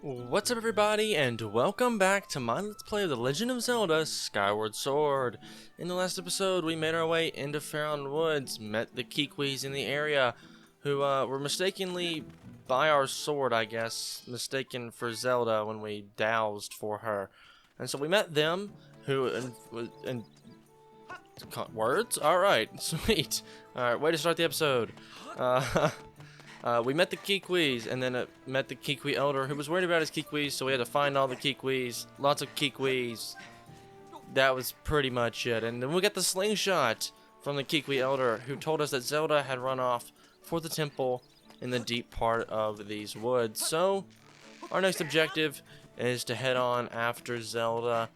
What's up everybody, and welcome back to my Let's Play of The Legend of Zelda Skyward Sword. In the last episode, we made our way into Faron Woods, met the Kikwis in the area, who were mistakenly, by our sword I guess, mistaken for Zelda when we doused for her. And so we met them, who, and words? Alright, sweet. Alright, way to start the episode. We met the Kikwis, and then met the Kikwi Elder, who was worried about his Kikwis, so we had to find all the Kikwis. Lots of Kikwis. That was pretty much it. And then we got the slingshot from the Kikwi Elder, who told us that Zelda had run off for the temple in the deep part of these woods. So, our next objective is to head on after Zelda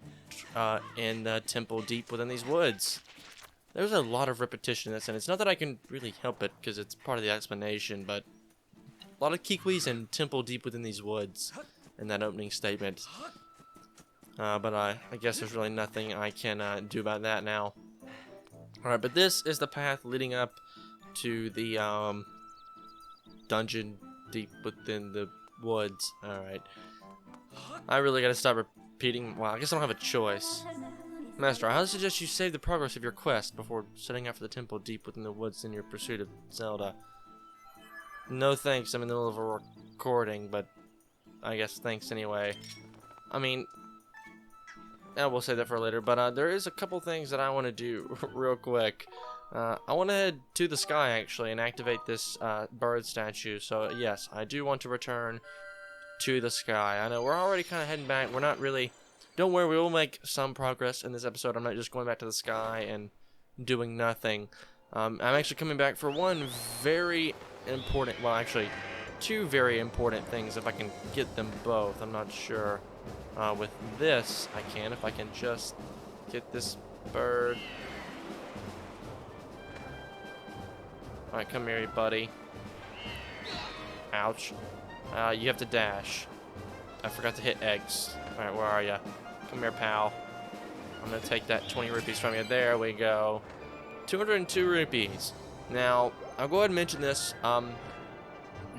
in the temple deep within these woods. There's a lot of repetition in this, and it's not that I can really help it, because it's part of the explanation, but a lot of Kikwis and temple deep within these woods in that opening statement. But I guess there's really nothing I can do about that now. Alright, but this is the path leading up to the dungeon deep within the woods. Alright. I really gotta stop repeating. Well, I guess I don't have a choice. Master, I highly suggest you save the progress of your quest before setting out for the temple deep within the woods in your pursuit of Zelda. No thanks, I'm in the middle of a recording, but I guess thanks anyway. I mean, we'll save that for later, but there is a couple things that I want to do real quick. I want to head to the sky, actually, and activate this bird statue. So, yes, I do want to return to the sky. I know we're already kind of heading back. We're not really... Don't worry, we will make some progress in this episode. I'm not just going back to the sky and doing nothing. I'm actually coming back for one very important, well, actually, two very important things, if I can get them both. I'm not sure. With this, I can, if I can just get this bird. Alright, come here, buddy. Ouch. You have to dash. I forgot to hit X. Alright, where are ya? Come here, pal. I'm gonna take that 20 rupees from you. There we go. 202 rupees. Now, I'll go ahead and mention this.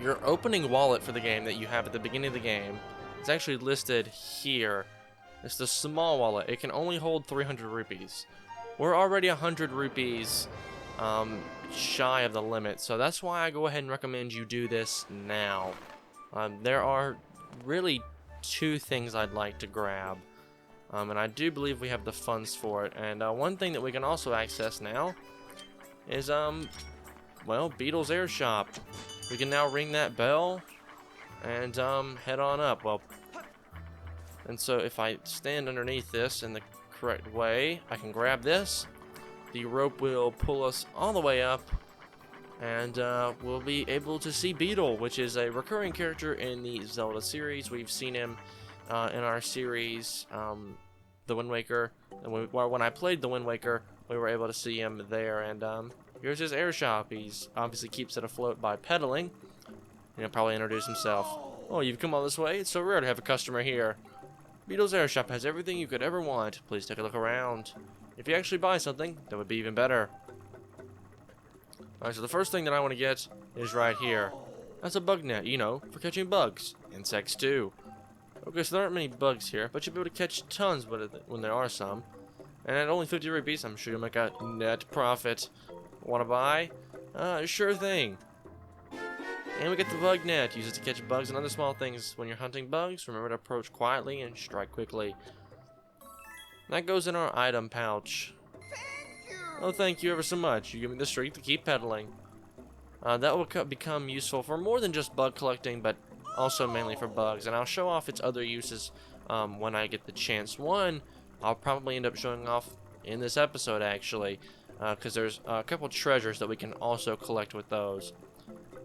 Your opening wallet for the game that you have at the beginning of the game is actually listed here. It's the small wallet. It can only hold 300 rupees. We're already 100 rupees shy of the limit, so that's why I go ahead and recommend you do this now. There are really two things I'd like to grab. And I do believe we have the funds for it. And one thing that we can also access now is, well, Beetle's Air Shop. We can now ring that bell and head on up. Well, and so if I stand underneath this in the correct way, I can grab this. The rope will pull us all the way up, and we'll be able to see Beetle, which is a recurring character in the Zelda series. We've seen him in our series, The Wind Waker. And when I played The Wind Waker, we were able to see him there. And here's his air shop. He's obviously keeps it afloat by pedaling. He'll probably introduce himself. Oh, you've come all this way? It's so rare to have a customer here. Beetle's Air Shop has everything you could ever want. Please take a look around. If you actually buy something, that would be even better. Alright, so the first thing that I want to get is right here. That's a bug net, you know, for catching bugs. Insects too. Okay, so there aren't many bugs here, but you'll be able to catch tons when there are some. And at only 50 rupees, I'm sure you'll make a net profit. Want to buy? Sure thing. And we get the bug net. Use it to catch bugs and other small things. When you're hunting bugs, remember to approach quietly and strike quickly. That goes in our item pouch. Oh, thank you ever so much. You give me the strength to keep pedaling. That will become useful for more than just bug collecting, but also mainly for bugs. And I'll show off its other uses when I get the chance. One, I'll probably end up showing off in this episode, actually, because there's a couple treasures that we can also collect with those.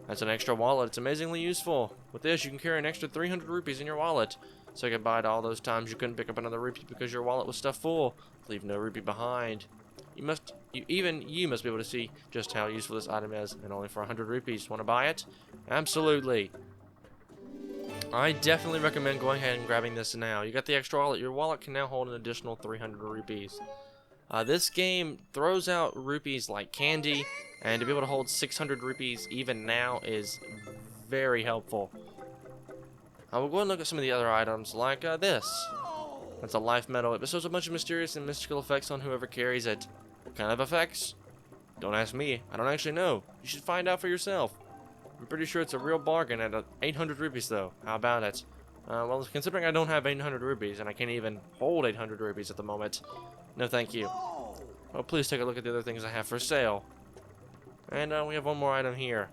That's an extra wallet. It's amazingly useful. With this, you can carry an extra 300 rupees in your wallet. Say goodbye to all those times you couldn't pick up another rupee because your wallet was stuffed full. Leave no rupee behind. Even you must be able to see just how useful this item is, and only for 100 rupees. Want to buy it? Absolutely. I definitely recommend going ahead and grabbing this now. You got the extra wallet. Your wallet can now hold an additional 300 rupees. This game throws out rupees like candy, and to be able to hold 600 rupees even now is very helpful. We'll go and look at some of the other items, like this. That's a life medal. It bestows a bunch of mysterious and mystical effects on whoever carries it. What kind of effects? Don't ask me. I don't actually know. You should find out for yourself. I'm pretty sure it's a real bargain at 800 rupees, though. How about it? Well, considering I don't have 800 rupees, and I can't even hold 800 rupees at the moment, no thank you. Oh, please take a look at the other things I have for sale. And we have one more item here.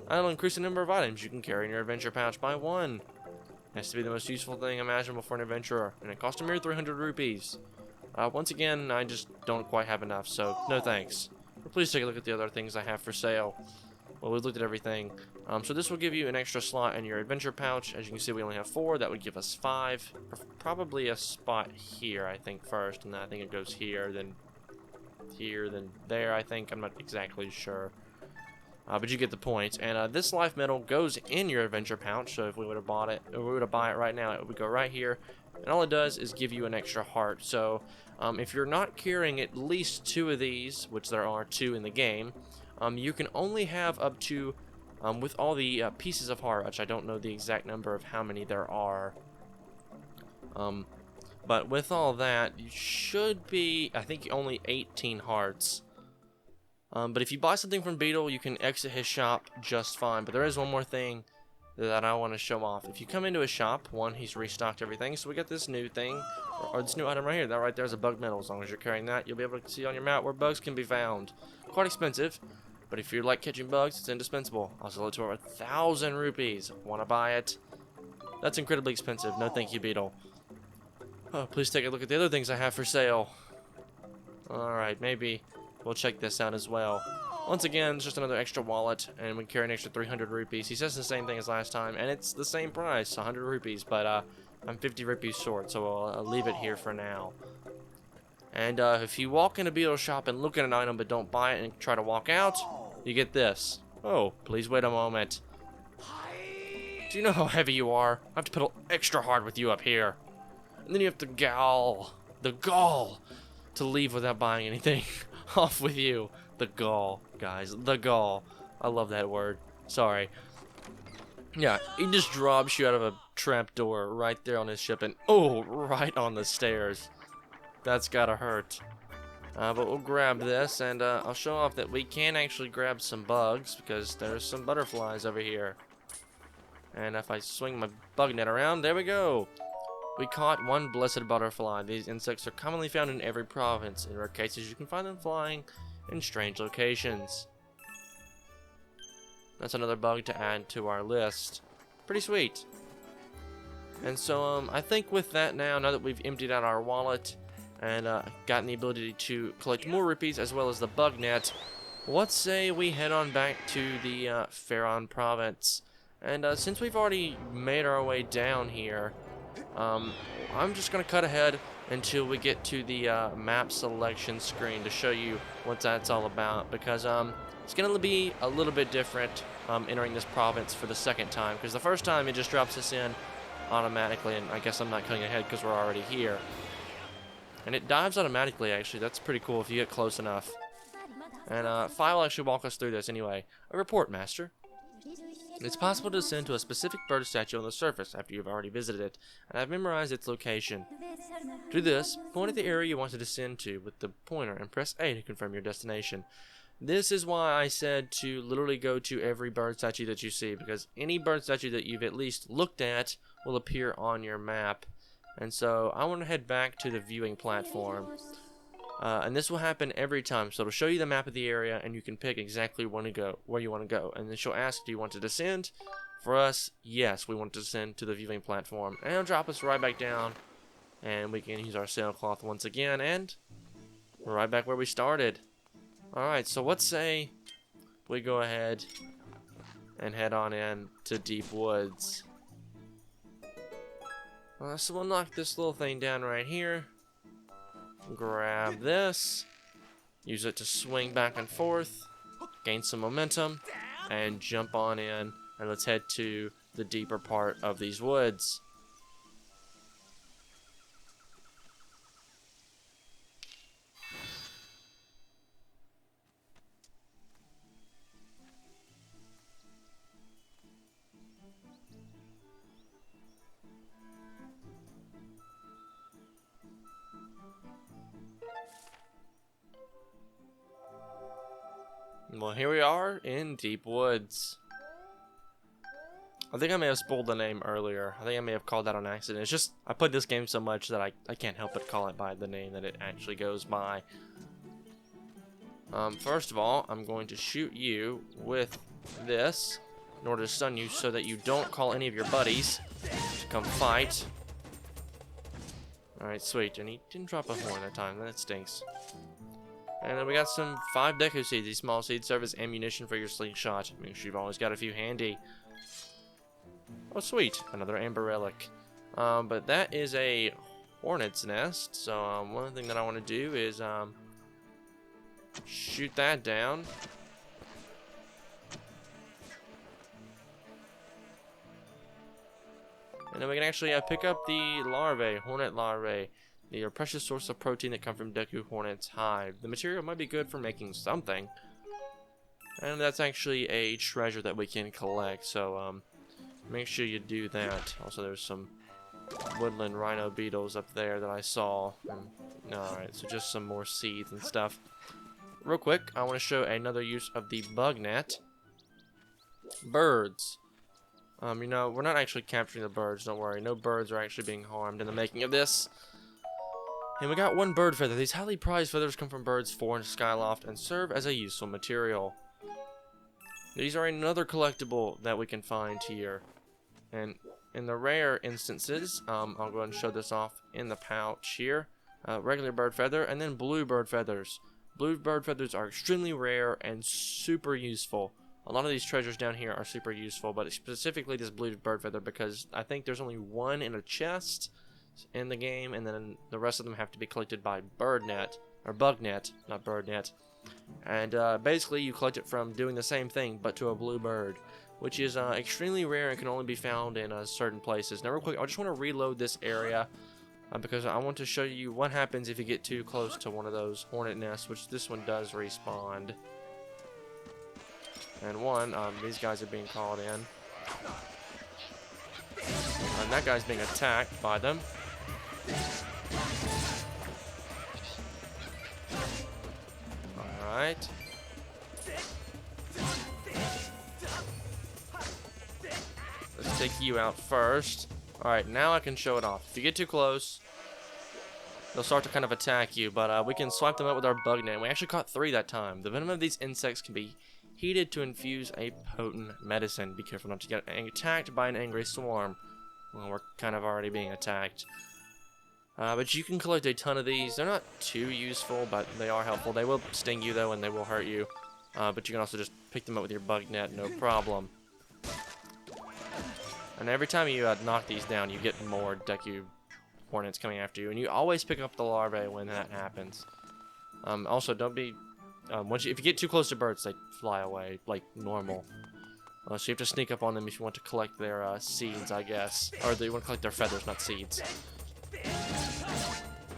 I'll increase the number of items you can carry in your adventure pouch by 1. Has to be the most useful thing imaginable for an adventurer, and it costs a mere 300 rupees. Once again, I just don't quite have enough, so no thanks. But please take a look at the other things I have for sale. Well, we've looked at everything. So this will give you an extra slot in your adventure pouch. As you can see, we only have 4. That would give us 5. Probably a spot here, I think, first. And then I think it goes here, then there, I think. I'm not exactly sure. But you get the point. And this life medal goes in your adventure pouch. So if we would have bought it, or we would have buy it right now, it would go right here. And all it does is give you an extra heart. So if you're not carrying at least 2 of these, which there are 2 in the game, you can only have up to, with all the pieces of heart, which I don't know the exact number of how many there are. But with all that, you should be, I think, only 18 hearts. But if you buy something from Beetle, you can exit his shop just fine. But there is one more thing that I want to show off. If you come into his shop, one, he's restocked everything. So we got this new thing, or this new item right here. That right there is a bug medal. As long as you're carrying that, you'll be able to see on your map where bugs can be found. Quite expensive, but if you like catching bugs, it's indispensable. I'll sell it to over 1,000 rupees. Want to buy it? That's incredibly expensive. No thank you, Beetle. Oh, please take a look at the other things I have for sale. Alright, maybe we'll check this out as well. Once again, it's just another extra wallet, and we carry an extra 300 rupees. He says the same thing as last time, and it's the same price, 100 rupees, but I'm 50 rupees short, so I'll leave it here for now. And if you walk in a Beetle shop and look at an item but don't buy it and try to walk out, you get this. Oh, please wait a moment. Do you know how heavy you are? I have to pedal extra hard with you up here. And then you have the gall to leave without buying anything off with you. The gall, guys, the gall. I love that word. Sorry. Yeah, he just drops you out of a trapdoor right there on his ship and, oh, right on the stairs. That's gotta hurt. But we'll grab this, and I'll show off that we can actually grab some bugs, because there's some butterflies over here. And if I swing my bug net around, there we go. We caught one blessed butterfly. These insects are commonly found in every province. In rare cases, you can find them flying in strange locations. That's another bug to add to our list. Pretty sweet. And so, I think with that now that we've emptied out our wallet, and gotten the ability to collect more rupees as well as the bug net, let's say we head on back to the Pharaoh province. And since we've already made our way down here, I'm just going to cut ahead until we get to the map selection screen to show you what that's all about, because it's going to be a little bit different entering this province for the second time, because the first time it just drops us in automatically, and I guess I'm not cutting ahead because we're already here. And it dives automatically, actually. That's pretty cool if you get close enough. And Fi will actually walk us through this anyway. A report, Master. It's possible to ascend to a specific bird statue on the surface after you've already visited it, and I've memorized its location. To do this, point at the area you want to descend to with the pointer and press A to confirm your destination. This is why I said to literally go to every bird statue that you see, because any bird statue that you've at least looked at will appear on your map. And so I want to head back to the viewing platform. And this will happen every time. So it'll show you the map of the area, and you can pick exactly where you want to go. And then she'll ask, do you want to descend? For us, yes, we want to descend to the viewing platform. And it'll drop us right back down. And we can use our sailcloth once again. And we're right back where we started. Alright, so let's say we go ahead and head on in to Deep Woods. So we'll knock this little thing down right here. Grab this. Use it to swing back and forth. Gain some momentum. And jump on in. And let's head to the deeper part of these woods. Well, here we are in Deep Woods. I think I may have spoiled the name earlier. I think I may have called that on accident. It's just, I played this game so much that I can't help but call it by the name that it actually goes by. First of all, I'm going to shoot you with this in order to stun you so that you don't call any of your buddies to come fight. Alright, sweet. And he didn't drop a horn that time. That stinks. And then we got some 5 Deku Seeds. These small seeds serve as ammunition for your slingshot. Make sure you've always got a few handy. Oh, sweet. Another Amber Relic. But that is a hornet's nest. So one thing that I want to do is shoot that down. And then we can actually pick up the larvae, hornet larvae. They are a precious source of protein that come from Deku Hornet's hive. The material might be good for making something. And that's actually a treasure that we can collect, so make sure you do that. Also, there's some woodland rhino beetles up there that I saw. Alright, so just some more seeds and stuff. Real quick, I want to show another use of the bug net. Birds. You know, we're not actually capturing the birds, don't worry. No birds are actually being harmed in the making of this. And we got 1 bird feather. These highly prized feathers come from birds 4 in Skyloft and serve as a useful material. These are another collectible that we can find here. And in the rare instances, I'll go ahead and show this off in the pouch here. Regular bird feather and then blue bird feathers. Blue bird feathers are extremely rare and super useful. A lot of these treasures down here are super useful, but specifically this blue bird feather because I think there's only 1 in a chest in the game, and then the rest of them have to be collected by birdnet, or bugnet, not birdnet. And basically you collect it from doing the same thing, but to a blue bird, which is extremely rare and can only be found in certain places. Now real quick, I just want to reload this area because I want to show you what happens if you get too close to one of those hornet nests, which this one does respawn. And these guys are being called in. And that guy's being attacked by them. Alright. Let's take you out first. Alright, now I can show it off. If you get too close, they'll start to kind of attack you, but we can swipe them out with our bug net. We actually caught 3 that time. The venom of these insects can be heated to infuse a potent medicine. Be careful not to get attacked by an angry swarm. Well, we're kind of already being attacked. But you can collect a ton of these. They're not too useful, but they are helpful. They will sting you, though, and they will hurt you. But you can also just pick them up with your bug net, no problem. And every time you knock these down, you get more Deku Hornets coming after you. And you always pick up the larvae when that happens. Also, don't be... if you get too close to birds, they fly away, like normal. So you have to sneak up on them if you want to collect their seeds, I guess. Or you want to collect their feathers, not seeds.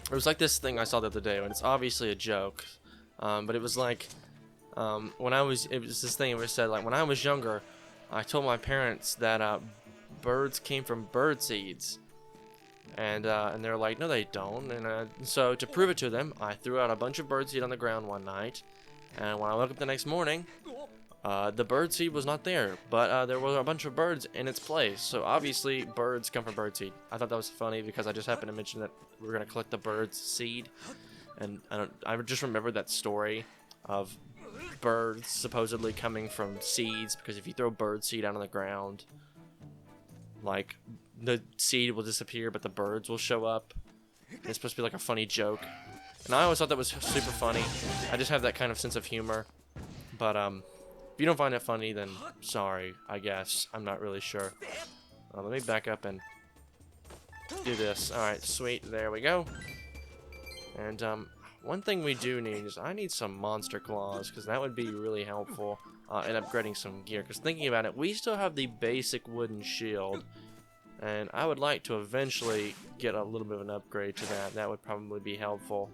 It was like this thing I saw the other day, and it's obviously a joke. But it was like, it was this thing where it said, like, when I was younger, I told my parents that birds came from bird seeds. And they're like, no, they don't. And so to prove it to them, I threw out a bunch of bird seed on the ground one night. And when I woke up the next morning, the bird seed was not there, but there were a bunch of birds in its place. So obviously, birds come from bird seed. I thought that was funny because I just happened to mention that we were gonna collect the bird's seed, and I just remembered that story of birds supposedly coming from seeds because if you throw bird seed out on the ground, like the seed will disappear, but the birds will show up. It's supposed to be like a funny joke, and I always thought that was super funny. I just have that kind of sense of humor, but if you don't find it funny, then sorry, I guess. I'm not really sure. Let me back up and do this. Alright, sweet. There we go. And one thing we do need is I need some monster claws, because that would be really helpful in upgrading some gear. Because thinking about it, we still have the basic wooden shield, and I would like to eventually get a little bit of an upgrade to that. That would probably be helpful.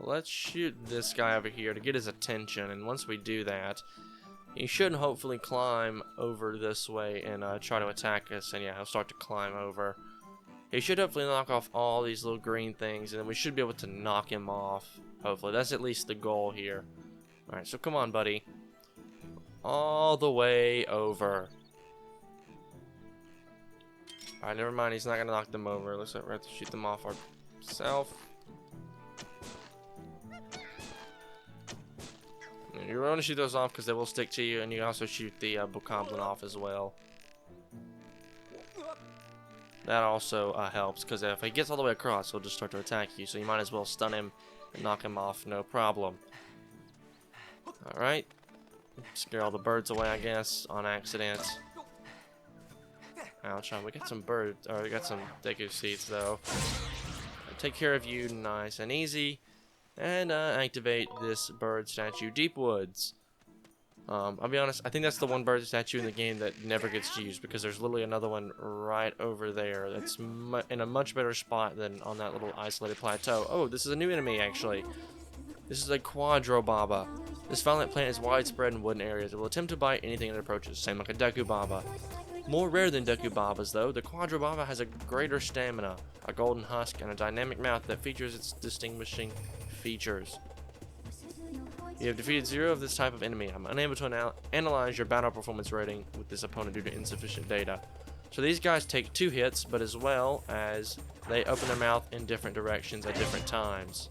Let's shoot this guy over here to get his attention, and once we do that, he should hopefully climb over this way and try to attack us, and yeah, he'll start to climb over. He should hopefully knock off all these little green things, and then we should be able to knock him off Hopefully. That's at least the goal here. Alright, so come on, buddy. All the way over. Alright, never mind. He's not going to knock them over. Looks like we have to shoot them off ourselves. You want to shoot those off because they will stick to you, and you also shoot the bokoblin off as well. That also helps, because if he gets all the way across, he'll just start to attack you, so you might as well stun him and knock him off, no problem. Alright. Scare all the birds away, I guess, on accident. Ouch, we got some birds, or we got some deku seeds, though. Take care of you nice and easy. And activate this bird statue, Deep Woods. I'll be honest, I think that's the one bird statue in the game that never gets used, because there's literally another one right over there that's in a much better spot than on that little isolated plateau. Oh, this is a new enemy, actually. This is a Quadrobaba. This violent plant is widespread in wooded areas. It will attempt to bite anything it approaches, same like a Dekubaba. More rare than Dekubabas, though, the Quadrobaba has a greater stamina, a golden husk, and a dynamic mouth that features its distinguishing features. You have defeated 0 of this type of enemy. I'm unable to analyze your battle performance rating with this opponent due to insufficient data. So these guys take 2 hits, but as well as they open their mouth in different directions at different times.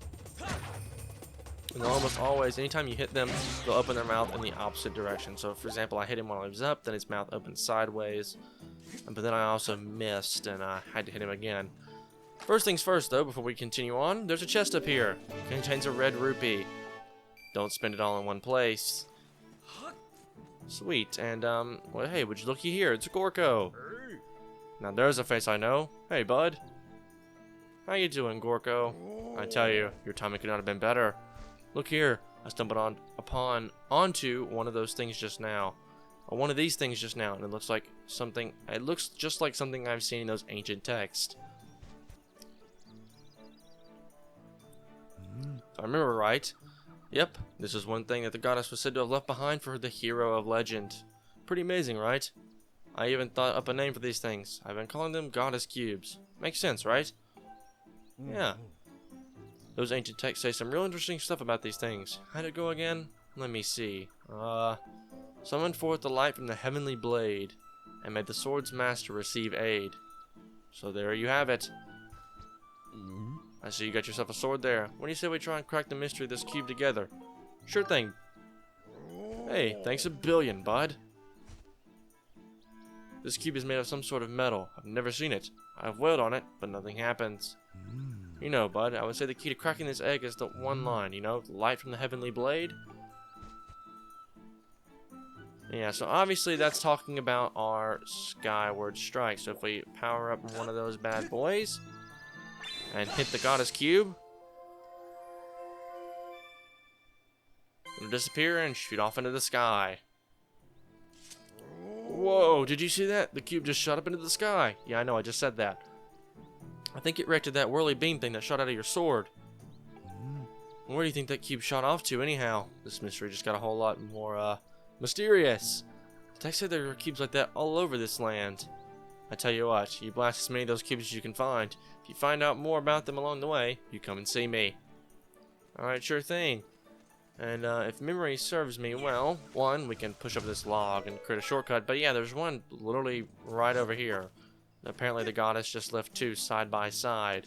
And they'll almost always, anytime you hit them, they'll open their mouth in the opposite direction. So for example, I hit him while he was up, then his mouth opened sideways. But then I also missed, and I had to hit him again. First things first, though, before we continue on, there's a chest up here. It contains a red rupee. Don't spend it all in one place. Sweet, and, well, hey, would you looky here? It's Gorko. Now, there's a face I know. Hey, bud. How you doing, Gorko? I tell you, your timing could not have been better. Look here. I stumbled onto one of those things just now. Or one of these things just now, and it looks like something, it looks just like something I've seen in those ancient texts. If I remember right, yep, this is one thing that the goddess was said to have left behind for the hero of legend. Pretty amazing, right? I even thought up a name for these things. I've been calling them goddess cubes. Makes sense, right? Yeah. Those ancient texts say some real interesting stuff about these things. How'd it go again? Let me see. Summon forth the light from the heavenly blade, and may the sword's master receive aid. So there you have it. I see you got yourself a sword there. What do you say we try and crack the mystery of this cube together? Sure thing. Hey, thanks a billion, bud. This cube is made of some sort of metal. I've never seen it. I've wailed on it, but nothing happens. You know, bud, I would say the key to cracking this egg is the one line, you know, the light from the heavenly blade. Yeah, so obviously that's talking about our Skyward strike. So if we power up one of those bad boys and hit the goddess cube, it'll disappear and shoot off into the sky. Whoa, did you see that? The cube just shot up into the sky. Yeah, I know, I just said that. I think it wrecked that whirly beam thing that shot out of your sword. Where do you think that cube shot off to anyhow? This mystery just got a whole lot more, mysterious. The text said there are cubes like that all over this land. I tell you what, you blast as many of those cubes as you can find. If you find out more about them along the way, you come and see me. Alright, sure thing. And if memory serves me well, one, we can push up this log and create a shortcut. But yeah, there's one literally right over here. Apparently the goddess just left two side by side.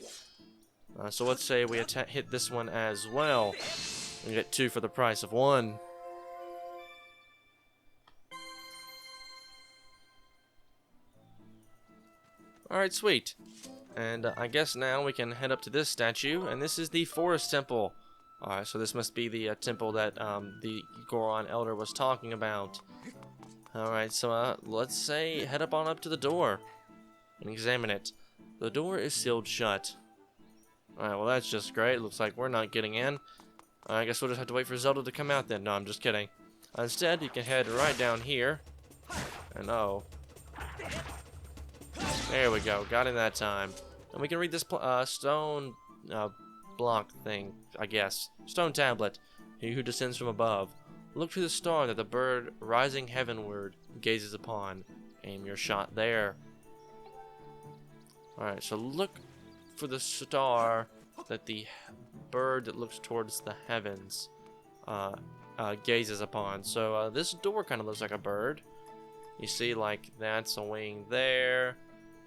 So let's say we hit this one as well. And get two for the price of one. Alright, sweet. And I guess now we can head up to this statue. And this is the Forest Temple. Alright, so this must be the temple that the Goron Elder was talking about. Alright, so let's say head up to the door and examine it. The door is sealed shut. Alright, well that's just great. Looks like we're not getting in. I guess we'll just have to wait for Zelda to come out then. No, I'm just kidding. Instead, you can head right down here. And oh. There we go. Got in that time. And we can read this stone block thing, I guess. Stone tablet. He who descends from above. Look to the star that the bird rising heavenward gazes upon. Aim your shot there. Alright, so look for the star that the bird that looks towards the heavens gazes upon. So this door kind of looks like a bird. You see, like, that's a wing there,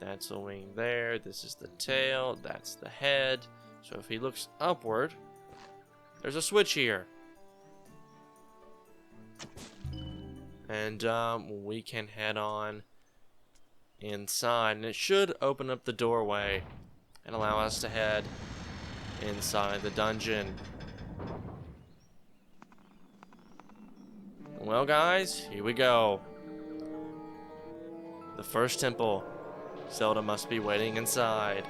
that's a wing there, this is the tail, that's the head. So if he looks upward, there's a switch here. And we can head on inside, and it should open up the doorway and allow us to head inside the dungeon. Well, guys, here we go. The first temple. Zelda must be waiting inside.